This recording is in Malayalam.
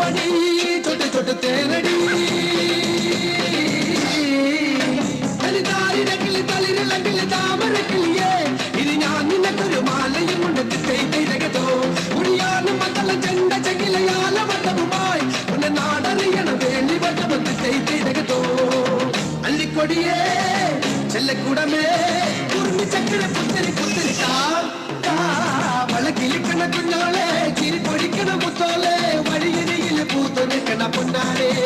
പൂവടി തൊട്ട് തൊട്ട് തേനടി തളിരിളക്കില് താമരക്കിളിയേ ഇത് ഞാൻ നിനക്കൊരു മാലയും കൊണ്ട് ചെയ്തോ കുടിയാനും മക്കളും ചെണ്ട ചെങ്കിലയാല വട്ടവുമായി ഉന്നെ നാടറിയണ വേണ്ടി വട്ടമത്ത് ചെയ്തോ അല്ലിക്കൊടിയേ ചെല്ലക്കുടമേ കുറുമി ചക്കര പുത്തരി പുത്തരി വളക്കിലിക്കണ കുഞ്ഞോളെ ചിരി പൊടിക്കണ മുത്തോളെ വഴിയരിയിൽ പൂത്തൊരുക്കണ പൊന്നാരേ